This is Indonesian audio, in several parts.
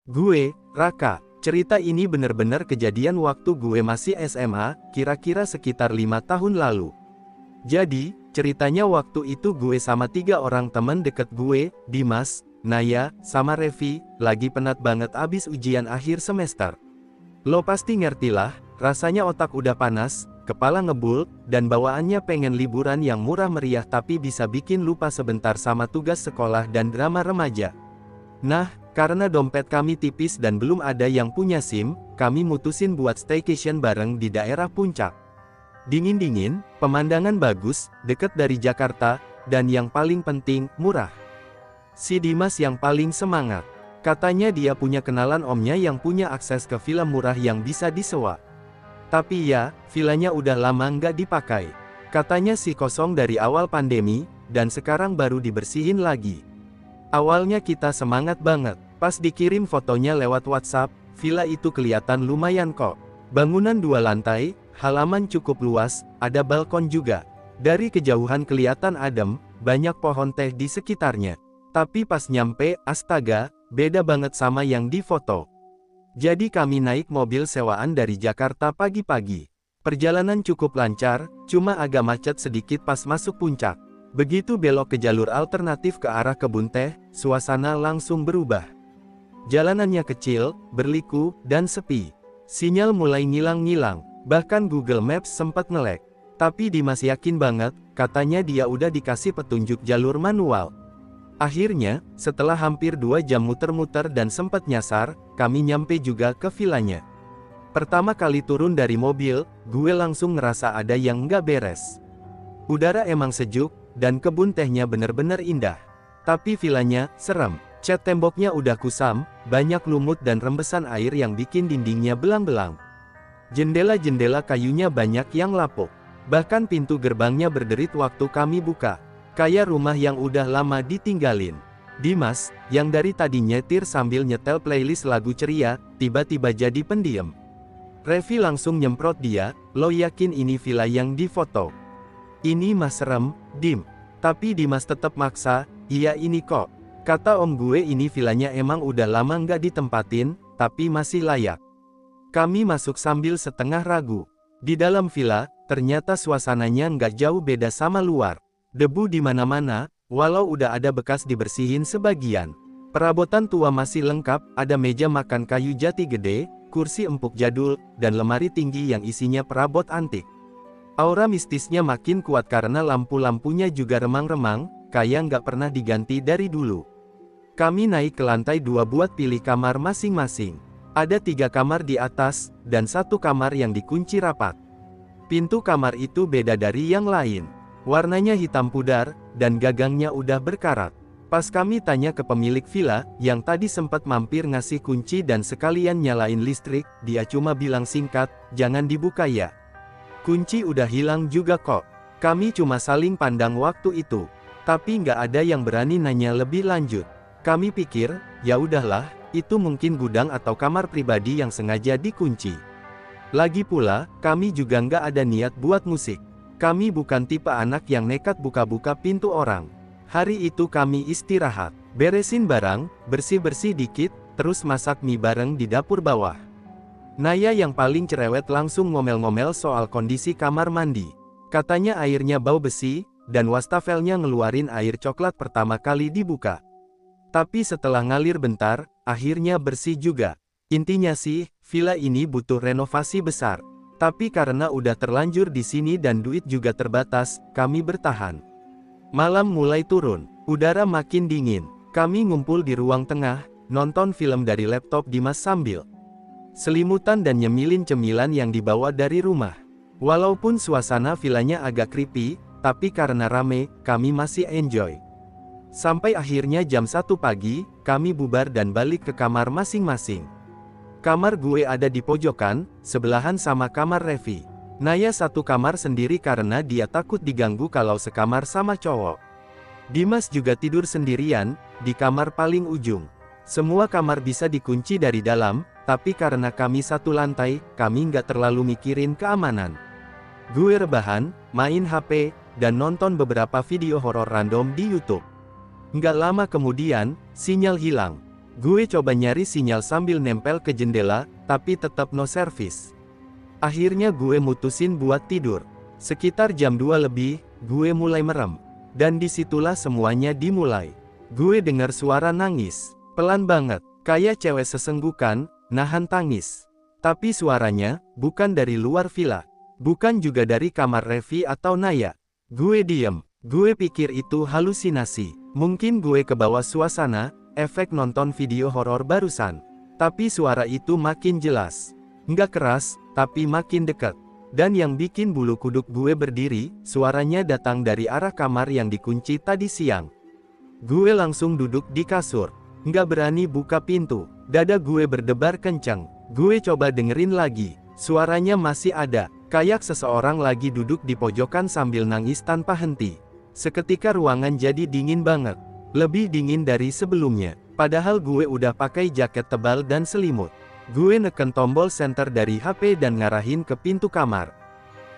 Gue, Raka. Cerita ini bener-bener kejadian waktu gue masih SMA, kira-kira sekitar 5 tahun lalu. Jadi, ceritanya waktu itu gue sama 3 orang temen deket gue, Dimas, Naya, sama Revi, lagi penat banget abis ujian akhir semester. Lo pasti ngertilah, rasanya otak udah panas, kepala ngebul, dan bawaannya pengen liburan yang murah meriah tapi bisa bikin lupa sebentar sama tugas sekolah dan drama remaja. Nah, karena dompet kami tipis dan belum ada yang punya SIM, kami mutusin buat staycation bareng di daerah Puncak. Dingin-dingin, pemandangan bagus, deket dari Jakarta, dan yang paling penting, murah. Si Dimas yang paling semangat. Katanya dia punya kenalan omnya yang punya akses ke villa murah yang bisa disewa. Tapi ya, villanya udah lama nggak dipakai. Katanya sih kosong dari awal pandemi, dan sekarang baru dibersihin lagi. Awalnya kita semangat banget. Pas dikirim fotonya lewat WhatsApp, villa itu kelihatan lumayan kok. Bangunan 2 lantai, halaman cukup luas, ada balkon juga. Dari kejauhan kelihatan adem, banyak pohon teh di sekitarnya. Tapi pas nyampe, astaga, beda banget sama yang di foto. Jadi kami naik mobil sewaan dari Jakarta pagi-pagi. Perjalanan cukup lancar, cuma agak macet sedikit pas masuk Puncak. Begitu belok ke jalur alternatif ke arah kebun teh, suasana langsung berubah. Jalanannya kecil, berliku, dan sepi. Sinyal mulai ngilang-ngilang, bahkan Google Maps sempat nge-lag. Tapi Dimas yakin banget, katanya dia udah dikasih petunjuk jalur manual. Akhirnya, setelah hampir 2 jam muter-muter dan sempat nyasar, kami nyampe juga ke villanya. Pertama kali turun dari mobil, gue langsung ngerasa ada yang nggak beres. Udara emang sejuk, dan kebun tehnya bener-bener indah. Tapi villanya, serem. Cat temboknya udah kusam, banyak lumut dan rembesan air yang bikin dindingnya belang-belang. Jendela-jendela kayunya banyak yang lapuk. Bahkan pintu gerbangnya berderit waktu kami buka. Kayak rumah yang udah lama ditinggalin. Dimas, yang dari tadi nyetir sambil nyetel playlist lagu ceria, tiba-tiba jadi pendiam. Revi langsung nyemprot dia, "Lo yakin ini villa yang difoto? Ini mah serem, Dim." Tapi Dimas tetap maksa, "Iya ini kok. Kata om gue ini villanya emang udah lama nggak ditempatin, tapi masih layak." Kami masuk sambil setengah ragu. Di dalam villa, ternyata suasananya nggak jauh beda sama luar. Debu di mana-mana, walau udah ada bekas dibersihin sebagian. Perabotan tua masih lengkap, ada meja makan kayu jati gede, kursi empuk jadul, dan lemari tinggi yang isinya perabot antik. Aura mistisnya makin kuat karena lampu-lampunya juga remang-remang, kayak nggak pernah diganti dari dulu. Kami naik ke lantai 2 buat pilih kamar masing-masing. Ada 3 kamar di atas, dan 1 kamar yang dikunci rapat. Pintu kamar itu beda dari yang lain. Warnanya hitam pudar, dan gagangnya udah berkarat. Pas kami tanya ke pemilik villa, yang tadi sempat mampir ngasih kunci dan sekalian nyalain listrik, dia cuma bilang singkat, "Jangan dibuka ya. Kunci udah hilang juga kok." Kami cuma saling pandang waktu itu. Tapi nggak ada yang berani nanya lebih lanjut. Kami pikir, ya udahlah, itu mungkin gudang atau kamar pribadi yang sengaja dikunci. Lagi pula, kami juga nggak ada niat buat musik. Kami bukan tipe anak yang nekat buka-buka pintu orang. Hari itu kami istirahat, beresin barang, bersih-bersih dikit, terus masak mie bareng di dapur bawah. Naya yang paling cerewet langsung ngomel-ngomel soal kondisi kamar mandi. Katanya airnya bau besi, dan wastafelnya ngeluarin air coklat pertama kali dibuka. Tapi setelah ngalir bentar, akhirnya bersih juga. Intinya sih, villa ini butuh renovasi besar. Tapi karena udah terlanjur di sini dan duit juga terbatas, kami bertahan. Malam mulai turun, udara makin dingin. Kami ngumpul di ruang tengah, nonton film dari laptop Dimas sambil selimutan dan nyemilin cemilan yang dibawa dari rumah. Walaupun suasana villanya agak creepy, tapi karena rame, kami masih enjoy. Sampai akhirnya jam 1 pagi, kami bubar dan balik ke kamar masing-masing. Kamar gue ada di pojokan, sebelahan sama kamar Revi. Naya 1 kamar sendiri karena dia takut diganggu kalau sekamar sama cowok. Dimas juga tidur sendirian, di kamar paling ujung. Semua kamar bisa dikunci dari dalam, tapi karena kami 1 lantai, kami nggak terlalu mikirin keamanan. Gue rebahan, main HP, dan nonton beberapa video horor random di YouTube. Nggak lama kemudian, sinyal hilang. Gue coba nyari sinyal sambil nempel ke jendela, tapi tetap no service. Akhirnya gue mutusin buat tidur. Sekitar jam 2 lebih, gue mulai merem. Dan disitulah semuanya dimulai. Gue dengar suara nangis. Pelan banget, kayak cewek sesenggukan, nahan tangis. Tapi suaranya, bukan dari luar villa. Bukan juga dari kamar Revi atau Naya. Gue diem. Gue pikir itu halusinasi. Mungkin gue kebawa suasana, efek nonton video horor barusan. Tapi suara itu makin jelas. Nggak keras, tapi makin dekat. Dan yang bikin bulu kuduk gue berdiri, suaranya datang dari arah kamar yang dikunci tadi siang. Gue langsung duduk di kasur. Nggak berani buka pintu. Dada gue berdebar kencang. Gue coba dengerin lagi. Suaranya masih ada. Kayak seseorang lagi duduk di pojokan sambil nangis tanpa henti. Seketika ruangan jadi dingin banget. Lebih dingin dari sebelumnya. Padahal gue udah pakai jaket tebal dan selimut. Gue neken tombol senter dari HP dan ngarahin ke pintu kamar.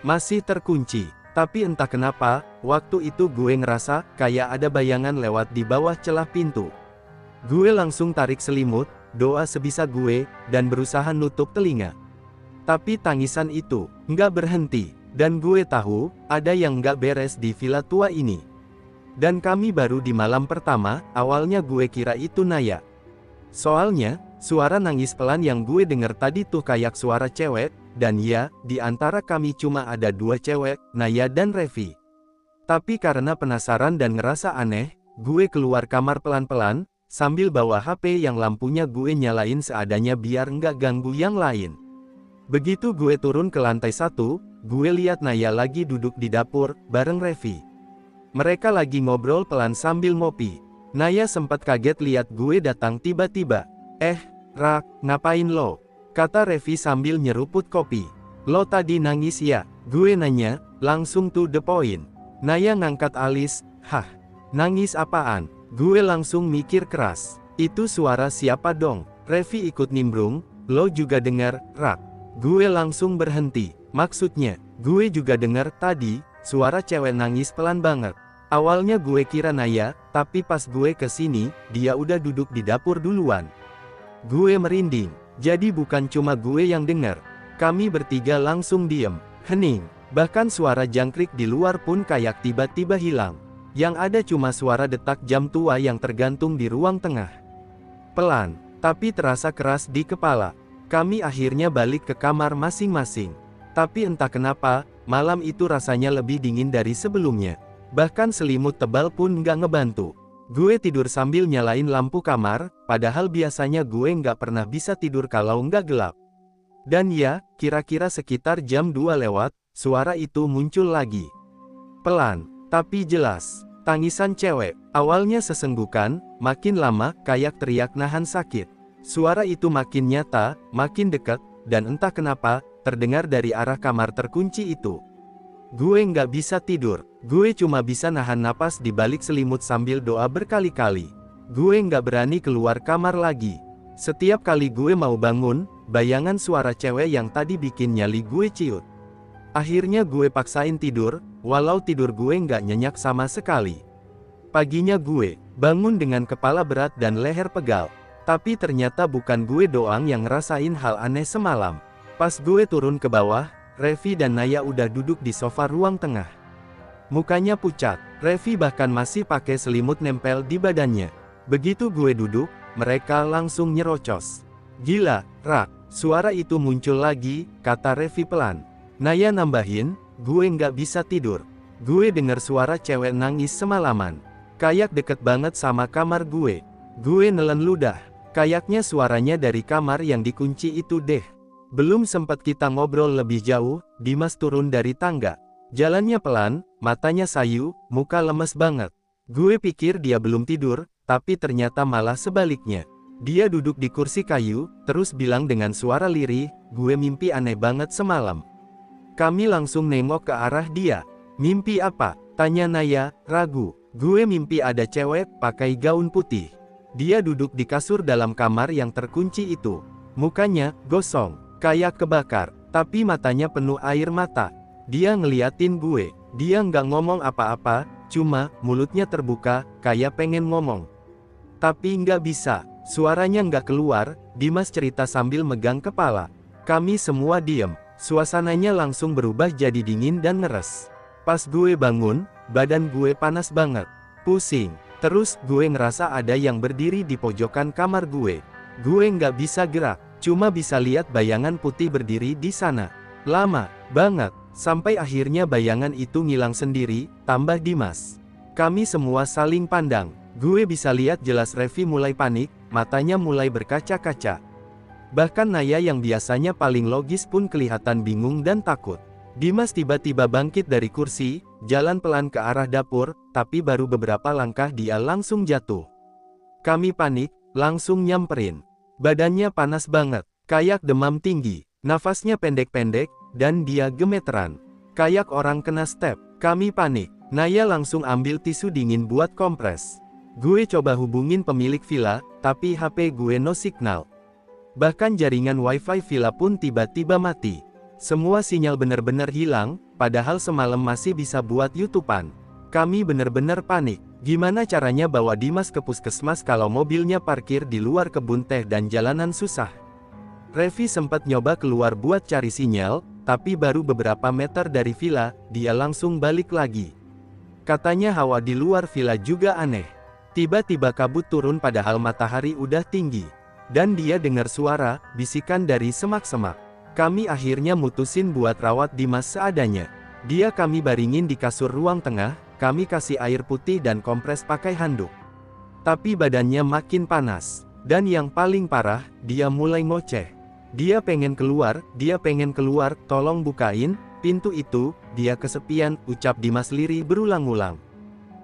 Masih terkunci. Tapi entah kenapa, waktu itu gue ngerasa kayak ada bayangan lewat di bawah celah pintu. Gue langsung tarik selimut, doa sebisa gue, dan berusaha nutup telinga. Tapi tangisan itu nggak berhenti, dan gue tahu ada yang nggak beres di villa tua ini. Dan kami baru di malam pertama, awalnya gue kira itu Naya. Soalnya, suara nangis pelan yang gue denger tadi tuh kayak suara cewek, dan ya, di antara kami cuma ada 2 cewek, Naya dan Revi. Tapi karena penasaran dan ngerasa aneh, gue keluar kamar pelan-pelan, sambil bawa HP yang lampunya gue nyalain seadanya biar nggak ganggu yang lain. Begitu gue turun ke lantai 1, gue lihat Naya lagi duduk di dapur, bareng Revi. Mereka lagi ngobrol pelan sambil ngopi. Naya sempat kaget lihat gue datang tiba-tiba. Rak, ngapain lo? Kata Revi sambil nyeruput kopi. Lo tadi nangis ya? Gue nanya, langsung to the point. Naya ngangkat alis, hah? Nangis apaan? Gue langsung mikir keras. Itu suara siapa dong? Revi ikut nimbrung, lo juga dengar, Rak? Gue langsung berhenti. Maksudnya, gue juga dengar tadi, suara cewek nangis pelan banget. Awalnya gue kira Naya, tapi pas gue kesini, dia udah duduk di dapur duluan. Gue merinding. Jadi bukan cuma gue yang dengar. Kami bertiga langsung diem, hening. Bahkan suara jangkrik di luar pun kayak tiba-tiba hilang. Yang ada cuma suara detak jam tua yang tergantung di ruang tengah. Pelan, tapi terasa keras di kepala. Kami akhirnya balik ke kamar masing-masing. Tapi entah kenapa, malam itu rasanya lebih dingin dari sebelumnya. Bahkan selimut tebal pun nggak ngebantu. Gue tidur sambil nyalain lampu kamar, padahal biasanya gue nggak pernah bisa tidur kalau nggak gelap. Dan ya, kira-kira sekitar jam 2 lewat, suara itu muncul lagi. Pelan, tapi jelas. Tangisan cewek, awalnya sesenggukan, makin lama kayak teriak nahan sakit. Suara itu makin nyata, makin dekat, dan entah kenapa, terdengar dari arah kamar terkunci itu. Gue nggak bisa tidur. Gue cuma bisa nahan napas di balik selimut sambil doa berkali-kali. Gue nggak berani keluar kamar lagi. Setiap kali gue mau bangun, bayangan suara cewek yang tadi bikin nyali gue ciut. Akhirnya gue paksain tidur, walau tidur gue nggak nyenyak sama sekali. Paginya gue bangun dengan kepala berat dan leher pegal. Tapi ternyata bukan gue doang yang ngerasain hal aneh semalam. Pas gue turun ke bawah, Revi dan Naya udah duduk di sofa ruang tengah. Mukanya pucat, Revi bahkan masih pakai selimut nempel di badannya. Begitu gue duduk, mereka langsung nyerocos. Gila, Rak, suara itu muncul lagi, kata Revi pelan. Naya nambahin, gue nggak bisa tidur. Gue dengar suara cewek nangis semalaman. Kayak deket banget sama kamar gue. Gue nelen ludah. Kayaknya suaranya dari kamar yang dikunci itu deh. Belum sempat kita ngobrol lebih jauh, Dimas turun dari tangga. Jalannya pelan, matanya sayu, muka lemes banget. Gue pikir dia belum tidur, tapi ternyata malah sebaliknya. Dia duduk di kursi kayu, terus bilang dengan suara lirih, gue mimpi aneh banget semalam. Kami langsung nengok ke arah dia. Mimpi apa? Tanya Naya, ragu. Gue mimpi ada cewek, pakai gaun putih. Dia duduk di kasur dalam kamar yang terkunci itu. Mukanya, gosong, kayak kebakar, tapi matanya penuh air mata. Dia ngeliatin gue. Dia nggak ngomong apa-apa, cuma mulutnya terbuka, kayak pengen ngomong. Tapi nggak bisa. Suaranya nggak keluar, Dimas cerita sambil megang kepala. Kami semua diem, suasananya langsung berubah jadi dingin dan ngeres. Pas gue bangun, badan gue panas banget. Pusing. Terus gue ngerasa ada yang berdiri di pojokan kamar gue. Gue nggak bisa gerak, cuma bisa lihat bayangan putih berdiri di sana. Lama banget, sampai akhirnya bayangan itu ngilang sendiri, tambah Dimas. Kami semua saling pandang. Gue bisa lihat jelas Revi mulai panik, matanya mulai berkaca-kaca. Bahkan Naya yang biasanya paling logis pun kelihatan bingung dan takut. Dimas tiba-tiba bangkit dari kursi, jalan pelan ke arah dapur, tapi baru beberapa langkah dia langsung jatuh. Kami panik, langsung nyamperin. Badannya panas banget, kayak demam tinggi, nafasnya pendek-pendek, dan dia gemeteran. Kayak orang kena step. Kami panik. Naya langsung ambil tisu dingin buat kompres. Gue coba hubungin pemilik villa, tapi HP gue no signal. Bahkan jaringan wifi villa pun tiba-tiba mati. Semua sinyal bener-bener hilang, padahal semalam masih bisa buat YouTubean. Kami bener-bener panik. Gimana caranya bawa Dimas ke puskesmas kalau mobilnya parkir di luar kebun teh dan jalanan susah? Revi sempat nyoba keluar buat cari sinyal, tapi baru beberapa meter dari villa, dia langsung balik lagi. Katanya hawa di luar villa juga aneh. Tiba-tiba kabut turun padahal matahari udah tinggi. Dan dia dengar suara, bisikan dari semak-semak. Kami akhirnya mutusin buat rawat Dimas seadanya. Dia kami baringin di kasur ruang tengah, kami kasih air putih dan kompres pakai handuk. Tapi badannya makin panas. Dan yang paling parah, dia mulai ngoceh. Dia pengen keluar, tolong bukain pintu itu, dia kesepian, ucap Dimas lirih berulang-ulang.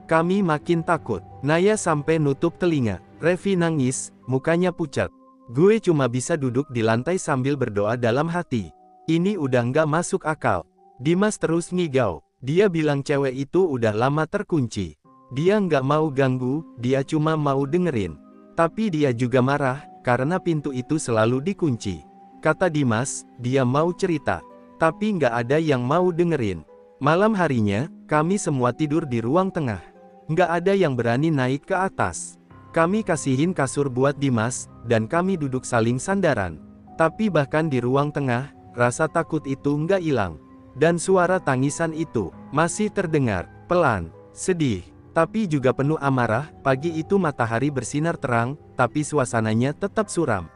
Kami makin takut. Naya sampai nutup telinga. Revi nangis, mukanya pucat. Gue cuma bisa duduk di lantai sambil berdoa dalam hati. Ini udah nggak masuk akal. Dimas terus ngigau. Dia bilang cewek itu udah lama terkunci. Dia nggak mau ganggu, dia cuma mau dengerin. Tapi dia juga marah, karena pintu itu selalu dikunci. Kata Dimas, dia mau cerita. Tapi nggak ada yang mau dengerin. Malam harinya, kami semua tidur di ruang tengah. Nggak ada yang berani naik ke atas. Kami kasihin kasur buat Dimas, dan kami duduk saling sandaran. Tapi bahkan di ruang tengah, rasa takut itu nggak hilang. Dan suara tangisan itu, masih terdengar, pelan, sedih, tapi juga penuh amarah. Pagi itu matahari bersinar terang, tapi suasananya tetap suram.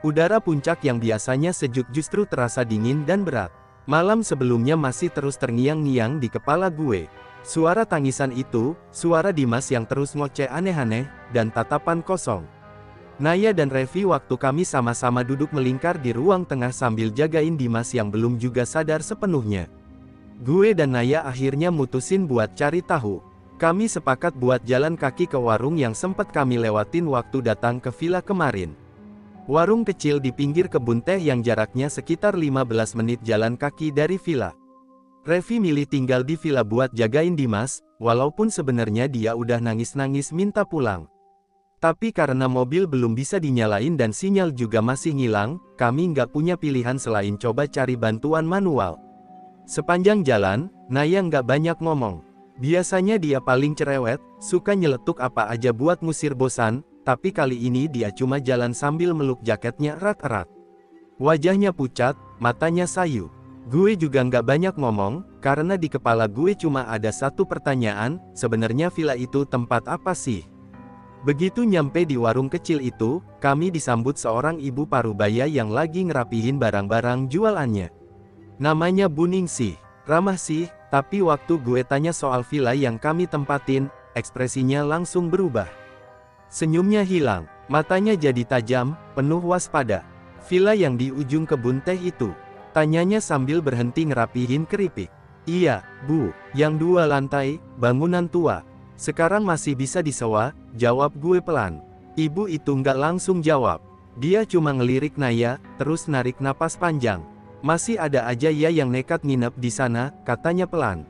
Udara puncak yang biasanya sejuk justru terasa dingin dan berat. Malam sebelumnya masih terus terngiang-ngiang di kepala gue. Suara tangisan itu, suara Dimas yang terus ngoceh aneh-aneh, dan tatapan kosong. Naya dan Revi waktu kami sama-sama duduk melingkar di ruang tengah sambil jagain Dimas yang belum juga sadar sepenuhnya. Gue dan Naya akhirnya mutusin buat cari tahu. Kami sepakat buat jalan kaki ke warung yang sempat kami lewatin waktu datang ke villa kemarin. Warung kecil di pinggir kebun teh yang jaraknya sekitar 15 menit jalan kaki dari villa. Revi milih tinggal di villa buat jagain Dimas, walaupun sebenarnya dia udah nangis-nangis minta pulang. Tapi karena mobil belum bisa dinyalain dan sinyal juga masih ngilang, kami nggak punya pilihan selain coba cari bantuan manual. Sepanjang jalan, Naya nggak banyak ngomong. Biasanya dia paling cerewet, suka nyeletuk apa aja buat ngusir bosan, tapi kali ini dia cuma jalan sambil meluk jaketnya erat-erat. Wajahnya pucat, matanya sayu. Gue juga nggak banyak ngomong, karena di kepala gue cuma ada satu pertanyaan, sebenarnya villa itu tempat apa sih? Begitu nyampe di warung kecil itu, kami disambut seorang ibu parubaya yang lagi ngerapihin barang-barang jualannya. Namanya Bu Ningsih, ramah sih, tapi waktu gue tanya soal villa yang kami tempatin, ekspresinya langsung berubah. Senyumnya hilang, matanya jadi tajam, penuh waspada. Villa yang di ujung kebun teh itu? Tanyanya sambil berhenti ngerapihin keripik. Iya, Bu, yang 2 lantai, bangunan tua. Sekarang masih bisa disewa, jawab gue pelan. Ibu itu nggak langsung jawab. Dia cuma ngelirik Naya, terus narik napas panjang. Masih ada aja ya yang nekat nginep di sana, katanya pelan.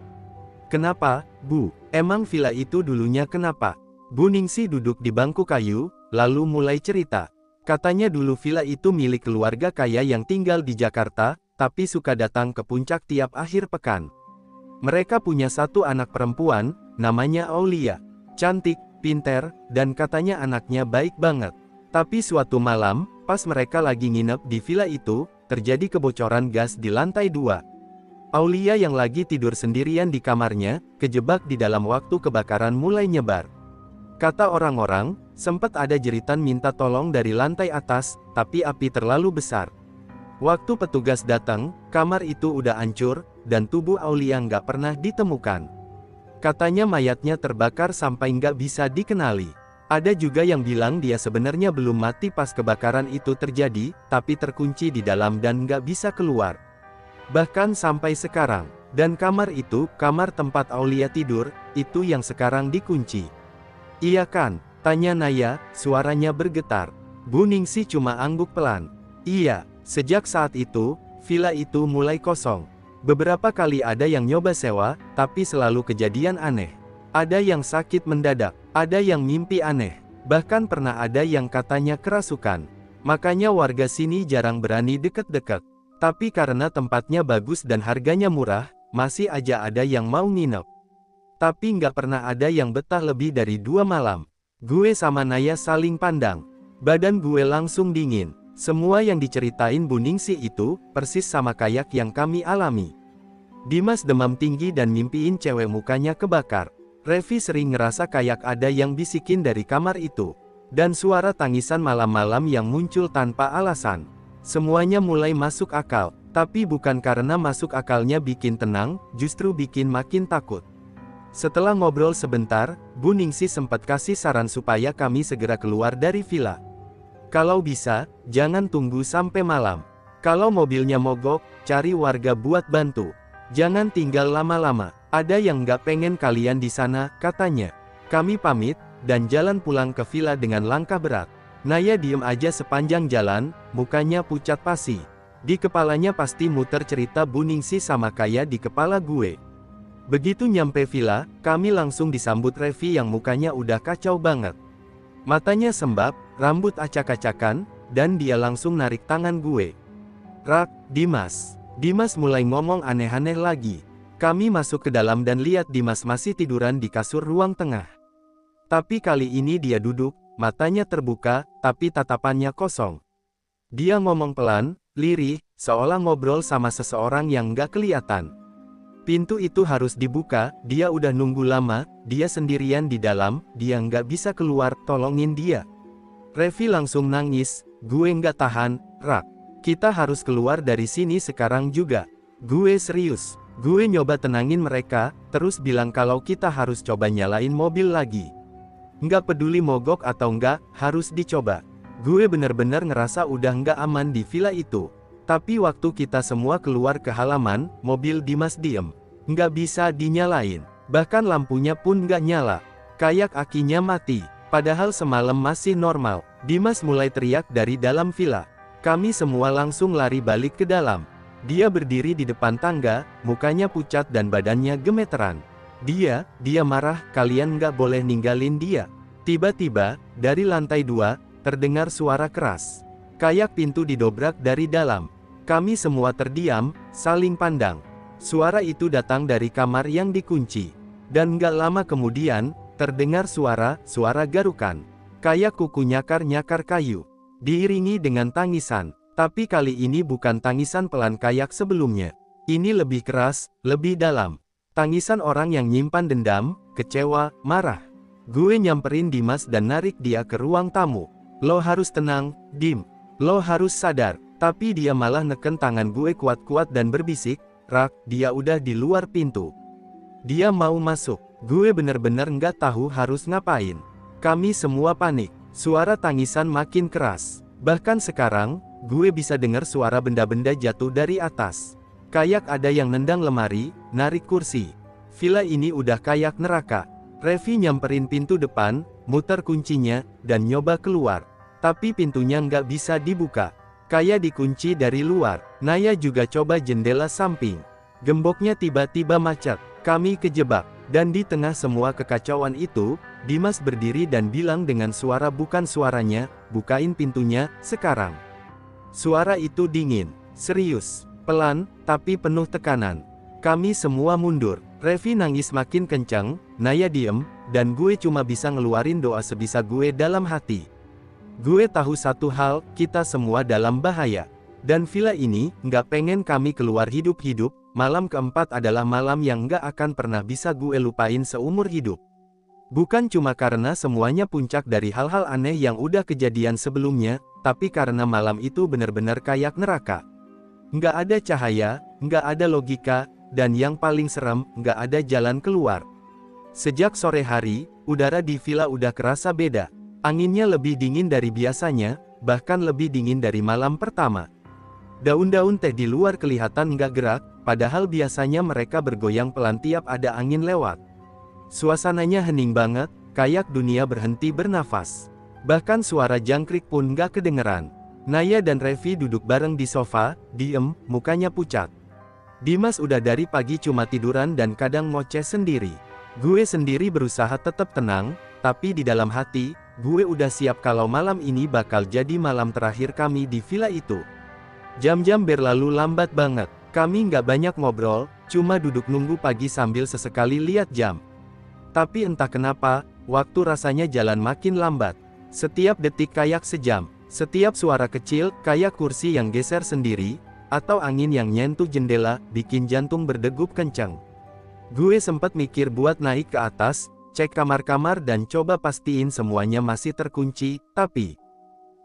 Kenapa, Bu? Emang villa itu dulunya kenapa? Bu Ningsih duduk di bangku kayu, lalu mulai cerita. Katanya dulu villa itu milik keluarga kaya yang tinggal di Jakarta, tapi suka datang ke puncak tiap akhir pekan. Mereka punya 1 anak perempuan, namanya Aulia. Cantik, pinter, dan katanya anaknya baik banget. Tapi suatu malam, pas mereka lagi nginep di villa itu, terjadi kebocoran gas di lantai 2. Aulia yang lagi tidur sendirian di kamarnya, kejebak di dalam waktu kebakaran mulai nyebar. Kata orang-orang, sempat ada jeritan minta tolong dari lantai atas, tapi api terlalu besar. Waktu petugas datang, kamar itu udah hancur, dan tubuh Aulia nggak pernah ditemukan. Katanya mayatnya terbakar sampai nggak bisa dikenali. Ada juga yang bilang dia sebenarnya belum mati pas kebakaran itu terjadi, tapi terkunci di dalam dan nggak bisa keluar. Bahkan sampai sekarang, dan kamar itu, kamar tempat Aulia tidur, itu yang sekarang dikunci. Iya kan? Tanya Naya, suaranya bergetar. Bu Ningsih cuma angguk pelan. Iya, sejak saat itu, villa itu mulai kosong. Beberapa kali ada yang nyoba sewa, tapi selalu kejadian aneh. Ada yang sakit mendadak, ada yang mimpi aneh. Bahkan pernah ada yang katanya kerasukan. Makanya warga sini jarang berani deket-deket. Tapi karena tempatnya bagus dan harganya murah, masih aja ada yang mau nginep. Tapi nggak pernah ada yang betah lebih dari 2 malam. Gue sama Naya saling pandang. Badan gue langsung dingin. Semua yang diceritain Bu Ningsih itu, persis sama kayak yang kami alami. Dimas demam tinggi dan mimpiin cewek mukanya kebakar. Revi sering ngerasa kayak ada yang bisikin dari kamar itu. Dan suara tangisan malam-malam yang muncul tanpa alasan. Semuanya mulai masuk akal, tapi bukan karena masuk akalnya bikin tenang, justru bikin makin takut. Setelah ngobrol sebentar, Bu Ningsih sempat kasih saran supaya kami segera keluar dari villa. Kalau bisa, jangan tunggu sampai malam. Kalau mobilnya mogok, cari warga buat bantu. Jangan tinggal lama-lama, ada yang nggak pengen kalian di sana, katanya. Kami pamit, dan jalan pulang ke villa dengan langkah berat. Naya diem aja sepanjang jalan, mukanya pucat pasi. Di kepalanya pasti muter cerita Bu Ningsih sama kayak di kepala gue. Begitu nyampe villa, kami langsung disambut Revi yang mukanya udah kacau banget. Matanya sembab, rambut acak-acakan, dan dia langsung narik tangan gue. Rak, Dimas. Dimas mulai ngomong aneh-aneh lagi. Kami masuk ke dalam dan lihat Dimas masih tiduran di kasur ruang tengah. Tapi kali ini dia duduk, matanya terbuka, tapi tatapannya kosong. Dia ngomong pelan, lirih, seolah ngobrol sama seseorang yang nggak kelihatan. Pintu itu harus dibuka, dia udah nunggu lama, dia sendirian di dalam, dia nggak bisa keluar, tolongin dia. Revi langsung nangis, gue nggak tahan, Rak. Kita harus keluar dari sini sekarang juga. Gue serius. Gue nyoba tenangin mereka, terus bilang kalau kita harus coba nyalain mobil lagi. Nggak peduli mogok atau nggak, harus dicoba. Gue bener-bener ngerasa udah nggak aman di villa itu. Tapi waktu kita semua keluar ke halaman, mobil Dimas diem. Nggak bisa dinyalain. Bahkan lampunya pun nggak nyala. Kayak akinya mati. Padahal semalam masih normal. Dimas mulai teriak dari dalam villa. Kami semua langsung lari balik ke dalam. Dia berdiri di depan tangga, mukanya pucat dan badannya gemeteran. Dia marah, kalian nggak boleh ninggalin dia. Tiba-tiba, dari lantai 2, terdengar suara keras. Kayak pintu didobrak dari dalam. Kami semua terdiam, saling pandang. Suara itu datang dari kamar yang dikunci. Dan nggak lama kemudian, terdengar suara garukan. Kayak kuku nyakar-nyakar kayu. Diiringi dengan tangisan. Tapi kali ini bukan tangisan pelan kayak sebelumnya. Ini lebih keras, lebih dalam. Tangisan orang yang nyimpan dendam, kecewa, marah. Gue nyamperin Dimas dan narik dia ke ruang tamu. Lo harus tenang, Dim. Lo harus sadar. Tapi dia malah neken tangan gue kuat-kuat dan berbisik, Rak, dia udah di luar pintu. Dia mau masuk. Gue bener-bener nggak tahu harus ngapain. Kami semua panik. Suara tangisan makin keras. Bahkan sekarang, gue bisa dengar suara benda-benda jatuh dari atas. Kayak ada yang nendang lemari, narik kursi. Villa ini udah kayak neraka. Revi nyamperin pintu depan, muter kuncinya, dan nyoba keluar. Tapi pintunya nggak bisa dibuka. Kayak dikunci dari luar. Naya juga coba jendela samping. Gemboknya tiba-tiba macet. Kami kejebak. Dan di tengah semua kekacauan itu, Dimas berdiri dan bilang dengan suara bukan suaranya, bukain pintunya, sekarang. Suara itu dingin, serius, pelan, tapi penuh tekanan. Kami semua mundur. Revi nangis makin kencang, Naya diem, dan gue cuma bisa ngeluarin doa sebisa gue dalam hati. Gue tahu satu hal, kita semua dalam bahaya. Dan villa ini, nggak pengen kami keluar hidup-hidup. Malam keempat adalah malam yang nggak akan pernah bisa gue lupain seumur hidup. Bukan cuma karena semuanya puncak dari hal-hal aneh yang udah kejadian sebelumnya, tapi karena malam itu bener-bener kayak neraka. Nggak ada cahaya, nggak ada logika, dan yang paling serem, nggak ada jalan keluar. Sejak sore hari, udara di villa udah kerasa beda. Anginnya lebih dingin dari biasanya, bahkan lebih dingin dari malam pertama. Daun-daun teh di luar kelihatan nggak gerak, padahal biasanya mereka bergoyang pelan tiap ada angin lewat. Suasananya hening banget, kayak dunia berhenti bernafas. Bahkan suara jangkrik pun nggak kedengeran. Naya dan Revi duduk bareng di sofa, diem, mukanya pucat. Dimas udah dari pagi cuma tiduran dan kadang ngoceh sendiri. Gue sendiri berusaha tetap tenang, tapi di dalam hati, gue udah siap kalau malam ini bakal jadi malam terakhir kami di villa itu. Jam-jam berlalu lambat banget. Kami nggak banyak ngobrol, cuma duduk nunggu pagi sambil sesekali lihat jam. Tapi entah kenapa, waktu rasanya jalan makin lambat. Setiap detik kayak sejam. Setiap suara kecil, kayak kursi yang geser sendiri, atau angin yang nyentuh jendela, bikin jantung berdegup kencang. Gue sempat mikir buat naik ke atas, cek kamar-kamar dan coba pastiin semuanya masih terkunci, tapi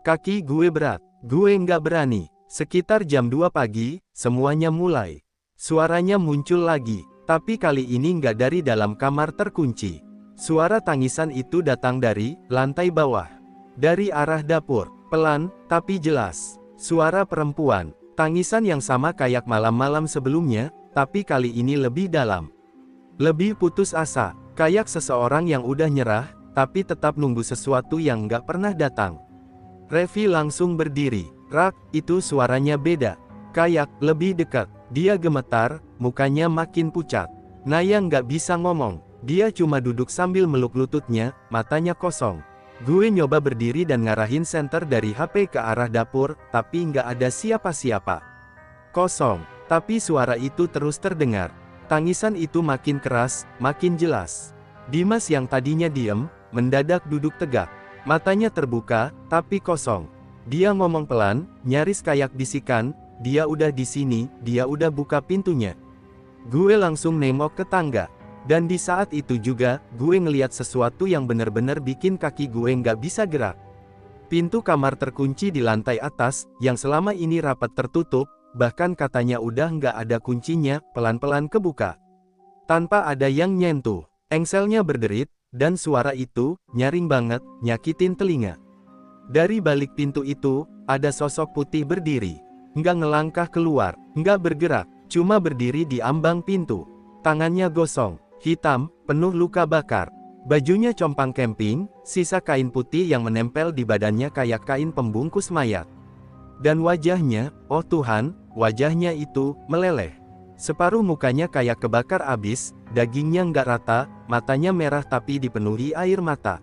kaki gue berat. Gue nggak berani. Sekitar jam 2 pagi, semuanya mulai. Suaranya muncul lagi, tapi kali ini nggak dari dalam kamar terkunci. Suara tangisan itu datang dari lantai bawah. Dari arah dapur, pelan, tapi jelas. Suara perempuan, tangisan yang sama kayak malam-malam sebelumnya, tapi kali ini lebih dalam. Lebih putus asa, kayak seseorang yang udah nyerah, tapi tetap nunggu sesuatu yang nggak pernah datang. Revi langsung berdiri. Rak, itu suaranya beda. Kayak, lebih dekat. Dia gemetar, mukanya makin pucat. Naya nggak bisa ngomong. Dia cuma duduk sambil meluk lututnya, matanya kosong. Gue nyoba berdiri dan ngarahin senter dari HP ke arah dapur, tapi nggak ada siapa-siapa. Kosong. Tapi suara itu terus terdengar. Tangisan itu makin keras, makin jelas. Dimas yang tadinya diem, mendadak duduk tegak. Matanya terbuka, tapi kosong. Dia ngomong pelan, nyaris kayak bisikan, dia udah di sini, dia udah buka pintunya. Gue langsung nengok ke tangga. Dan di saat itu juga, gue ngeliat sesuatu yang bener-bener bikin kaki gue nggak bisa gerak. Pintu kamar terkunci di lantai atas, yang selama ini rapat tertutup, bahkan katanya udah nggak ada kuncinya, pelan-pelan kebuka. Tanpa ada yang nyentuh, engselnya berderit, dan suara itu, nyaring banget, nyakitin telinga. Dari balik pintu itu, ada sosok putih berdiri. Nggak ngelangkah keluar, nggak bergerak, cuma berdiri di ambang pintu. Tangannya gosong, hitam, penuh luka bakar. Bajunya compang camping, sisa kain putih yang menempel di badannya kayak kain pembungkus mayat. Dan wajahnya, oh Tuhan, wajahnya itu, meleleh. Separuh mukanya kayak kebakar abis, dagingnya nggak rata, matanya merah tapi dipenuhi air mata.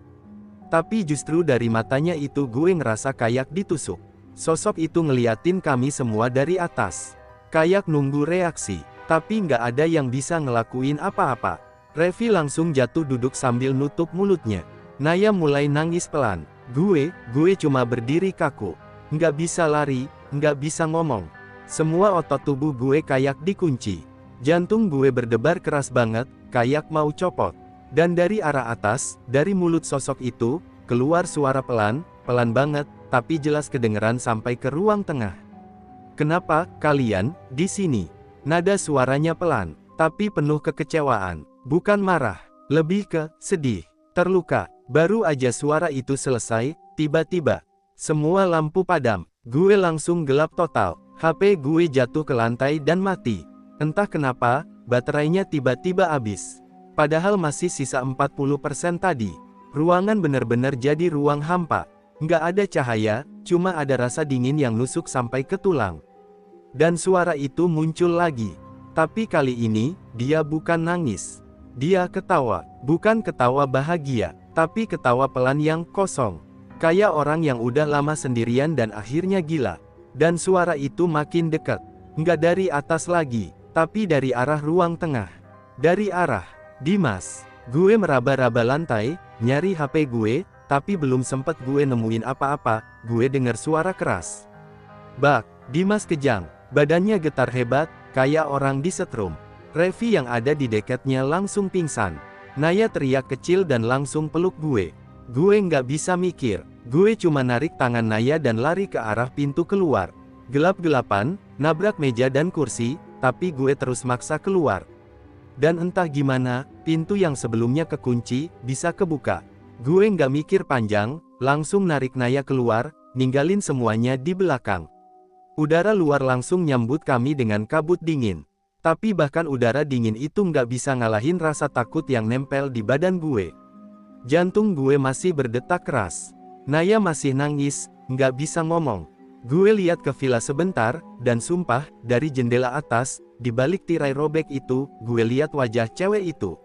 Tapi justru dari matanya itu gue ngerasa kayak ditusuk. Sosok itu ngeliatin kami semua dari atas. Kayak nunggu reaksi, tapi nggak ada yang bisa ngelakuin apa-apa. Revi langsung jatuh duduk sambil nutup mulutnya. Naya mulai nangis pelan. Gue cuma berdiri kaku. Nggak bisa lari, nggak bisa ngomong. Semua otot tubuh gue kayak dikunci. Jantung gue berdebar keras banget, kayak mau copot. Dan dari arah atas, dari mulut sosok itu, keluar suara pelan, pelan banget, tapi jelas kedengeran sampai ke ruang tengah. Kenapa kalian di sini? Nada suaranya pelan, tapi penuh kekecewaan. Bukan marah, lebih ke sedih, terluka. Baru aja suara itu selesai, tiba-tiba semua lampu padam. Gue langsung gelap total. HP gue jatuh ke lantai dan mati. Entah kenapa, baterainya tiba-tiba habis. Padahal masih sisa 40% tadi. Ruangan bener-bener jadi ruang hampa. Nggak ada cahaya, cuma ada rasa dingin yang nusuk sampai ke tulang. Dan suara itu muncul lagi. Tapi kali ini, dia bukan nangis. Dia ketawa. Bukan ketawa bahagia, tapi ketawa pelan yang kosong. Kayak orang yang udah lama sendirian dan akhirnya gila. Dan suara itu makin dekat. Nggak dari atas lagi, tapi dari arah ruang tengah. Dari arah Dimas. Gue meraba-raba lantai, nyari HP gue, tapi belum sempet gue nemuin apa-apa, gue dengar suara keras. Bak, Dimas kejang, badannya getar hebat, kayak orang disetrum. Revi yang ada di dekatnya langsung pingsan. Naya teriak kecil dan langsung peluk gue. Gue nggak bisa mikir, gue cuma narik tangan Naya dan lari ke arah pintu keluar. Gelap-gelapan, nabrak meja dan kursi, tapi gue terus maksa keluar. Dan entah gimana, pintu yang sebelumnya kekunci, bisa kebuka. Gue nggak mikir panjang, langsung narik Naya keluar, ninggalin semuanya di belakang. Udara luar langsung nyambut kami dengan kabut dingin. Tapi bahkan udara dingin itu nggak bisa ngalahin rasa takut yang nempel di badan gue. Jantung gue masih berdetak keras. Naya masih nangis, nggak bisa ngomong. Gue lihat ke villa sebentar, dan sumpah, dari jendela atas, di balik tirai robek itu, gue lihat wajah cewek itu.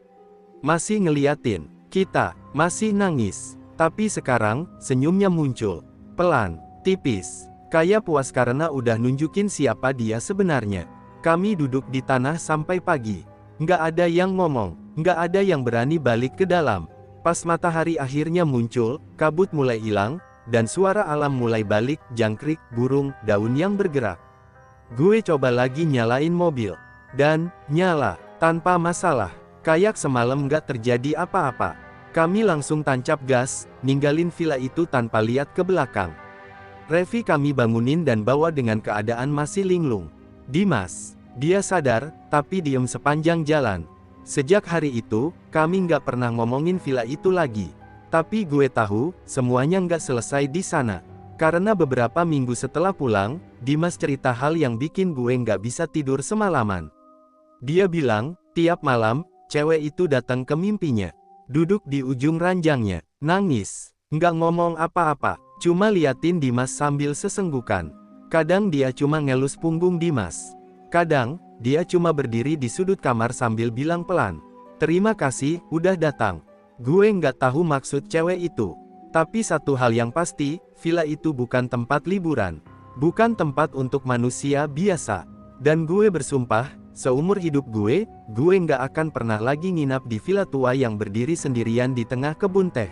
Masih ngeliatin kita, masih nangis. Tapi sekarang, senyumnya muncul. Pelan, tipis. Kayak puas karena udah nunjukin siapa dia sebenarnya. Kami duduk di tanah sampai pagi. Nggak ada yang ngomong, nggak ada yang berani balik ke dalam. Pas matahari akhirnya muncul, kabut mulai hilang, dan suara alam mulai balik, jangkrik, burung, daun yang bergerak. Gue coba lagi nyalain mobil. Dan, nyala, tanpa masalah. Kayak semalam nggak terjadi apa-apa. Kami langsung tancap gas, ninggalin villa itu tanpa lihat ke belakang. Revi kami bangunin dan bawa dengan keadaan masih linglung. Dimas, dia sadar, tapi diem sepanjang jalan. Sejak hari itu, kami nggak pernah ngomongin villa itu lagi. Tapi gue tahu, semuanya nggak selesai di sana. Karena beberapa minggu setelah pulang, Dimas cerita hal yang bikin gue nggak bisa tidur semalaman. Dia bilang, tiap malam, cewek itu datang ke mimpinya. Duduk di ujung ranjangnya, nangis. Nggak ngomong apa-apa, cuma liatin Dimas sambil sesenggukan. Kadang dia cuma ngelus punggung Dimas. Kadang, dia cuma berdiri di sudut kamar sambil bilang pelan, "Terima kasih, udah datang." Gue nggak tahu maksud cewek itu. Tapi satu hal yang pasti, villa itu bukan tempat liburan. Bukan tempat untuk manusia biasa. Dan gue bersumpah, seumur hidup gue nggak akan pernah lagi nginap di villa tua yang berdiri sendirian di tengah kebun teh.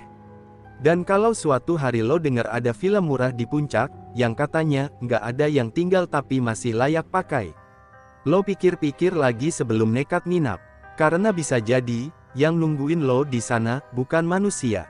Dan kalau suatu hari lo dengar ada villa murah di puncak, yang katanya nggak ada yang tinggal tapi masih layak pakai, lo pikir-pikir lagi sebelum nekat nginap. Karena bisa jadi, yang nungguin lo di sana bukan manusia,